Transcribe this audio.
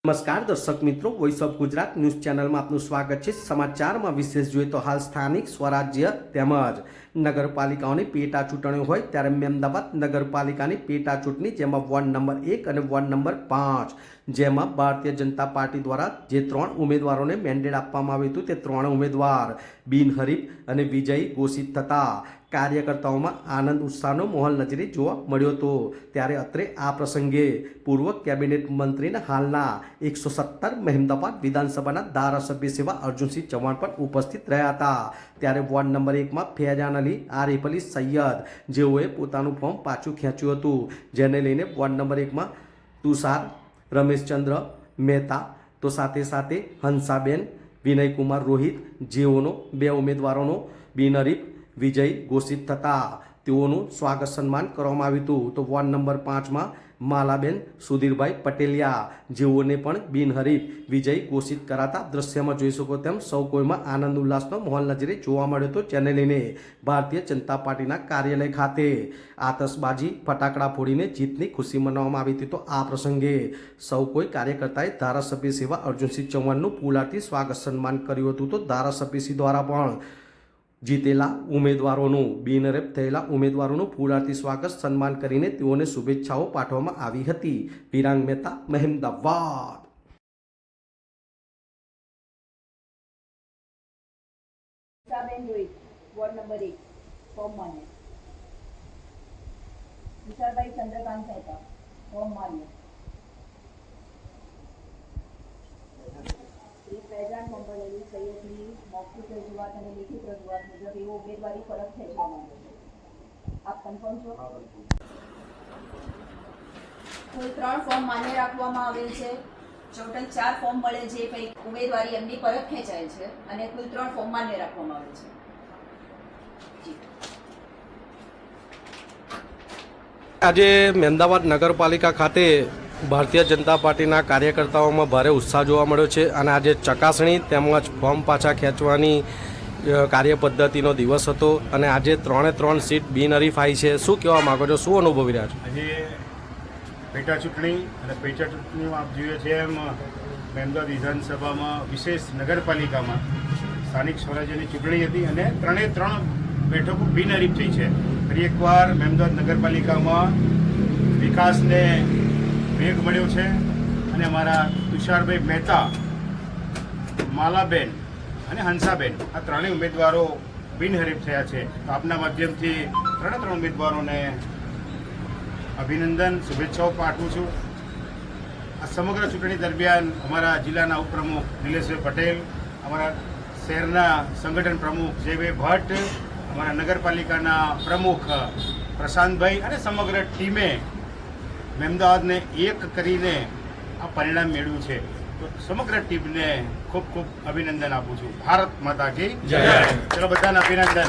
નમસ્કાર દર્શક મિત્રો, વોઇસ ઓફ ગુજરાત ન્યૂઝ ચેનલમાં આપનું સ્વાગત છે। સમાચારમાં વિશેષ જોઈએ તો હાલ સ્થાનિક સ્વરાજ્ય તેમજ નગરપાલિકાઓની પેટા ચૂંટણીઓ હોય ત્યારે મહેમદાવાદ નગરપાલિકાની પેટા ચૂંટણી જેમાં વોર્ડ નંબર 1 અને વોર્ડ નંબર 5 જેમાં ભારતીય જનતા પાર્ટી દ્વારા જે 3 ઉમેદવારોને મેન્ડેટ આપવામાં આવ્યું હતું તે 3 ઉમેદવાર બિનહરીફ અને વિજયી ઘોષિત થતા કાર્યકર્તાઓમાં આનંદ ઉત્સાહનો માહોલ નજરે જોવા મળ્યો હતો। ત્યારે અત્રે આ પ્રસંગે પૂર્વ કેબિનેટ મંત્રીના હાલના 117 મહેમદાવાદ વિધાનસભાના ધારાસભ્ય સેવા અર્જુનસિંહ ચૌહાણ પણ ઉપસ્થિત રહ્યા હતા। ત્યારે વોર્ડ નંબર 1માં ફૈજાન અલી આરિફ અલી સૈયદ જેઓએ પોતાનું ફોર્મ પાછું ખેંચ્યું હતું, જેને લઈને વોર્ડ નંબર 1માં તુષાર રમેશચંદ્ર મહેતા તો સાથે સાથે હંસાબેન વિનયકુમાર રોહિત જેઓનો 2 ઉમેદવારોનો બિનહરીફ વિજય ઘોષિત થતા તેઓનું સ્વાગત સન્માન કરવામાં આવ્યું હતું। તો વોર્ડ નંબર 5માં માલાબેન સુધીરભાઈ પટેલિયા જેઓને પણ બિનહરીફ વિજય ઘોષિત કરાતા દ્રશ્યમાં જોઈ શકો તેમ સૌ કોઈમાં આનંદ ઉલ્લાસનો માહોલ નજરે જોવા મળ્યો હતો, જેને લઈને ભારતીય જનતા પાર્ટીના કાર્યાલય ખાતે આતશબાજી ફટાકડા ફોડીને જીતની ખુશી મનાવવામાં આવી હતી। તો આ પ્રસંગે સૌ કોઈ કાર્યકર્તાએ ધારાસભ્ય સેવા અર્જુનસિંહ ચૌહાણનું ફૂલહારથી સ્વાગત સન્માન કર્યું હતું। તો ધારાસભ્યશ્રી દ્વારા પણ જીતેલા ઉમેદવારોનું બિનહરીફ થયેલા ઉમેદવારોનું ફૂલહારથી સ્વાગત સન્માન કરીને તેઓને શુભેચ્છાઓ પાઠવવામાં આવી હતી। Virang Mehta, Mehmedabad. Ward number 1 form मान्य। तुषारभाई चंद्रकांत मेहता फॉर्म मान्य। श्री फैजान मोहम्मद अली सैयदની મૌખિક રજૂઆત અને લેખિત રજૂઆત મુજબ એવો ઉમેદવારી પરત ખેંચવામાં આવ્યો છે। આપ કન્ફર્મ છો? કુલ 3 ફોર્મ માન્ય રાખવામાં આવેલ છે। ટોટલ 4 ફોર્મ મળે જે કંઈક ઉમેદવારી એમની પરત ખેંચાય છે અને કુલ 3 ફોર્મ માન્ય રાખવામાં આવેલ છે। આજે મહેમદાવાદ નગરપાલિકા ખાતે ભારતીય જનતા પાર્ટીના કાર્યકર્તાઓમાં ભારે ઉત્સાહ જોવા મળ્યો છે અને આજે ચકાસણી તેમજ ફોર્મ પાછા ખેંચવાની કાર્યપદ્ધતિનો દિવસ હતો અને આજે 3 સીટ બિનહરીફ આવી છે। શું કહેવા માગો છો, શું અનુભવી રહ્યા છો? આજે પેટા ચૂંટણી અને પેટા ચૂંટણીમાં આપ જોઈએ છે એમ મહેમદાવાદ વિધાનસભામાં વિશેષ નગરપાલિકામાં સ્થાનિક સ્વરાજ્યની ચૂંટણી હતી અને 3 બેઠકો બિનહરીફ થઈ છે। ફરી એકવાર મહેમદાવાદ નગરપાલિકામાં વિકાસને વેગ મળ્યો છે અને અમારા તુષારભાઈ મહેતા, માલાબેન અને હંસાબેન આ 3 ઉમેદવારો બિનહરીફ થયા છે। તો આપના માધ્યમથી 3 ઉમેદવારોને અભિનંદન, શુભેચ્છાઓ પાઠવું છું। આ સમગ્ર ચૂંટણી દરમિયાન અમારા જિલ્લાના ઉપપ્રમુખ નિલેશભાઈ પટેલ, અમારા શહેરના સંગઠન પ્રમુખ જયભાઈ ભટ્ટ, અમારા નગરપાલિકાના પ્રમુખ પ્રશાંતભાઈ અને સમગ્ર ટીમે મહેમદાવાદને એક કરીને આ પરિણામ મેળવ્યું છે। તો સમગ્ર ટીમને ખૂબ ખૂબ અભિનંદન આપું છું। ભારત માતા કી જય। ચલો બધાને અભિનંદન।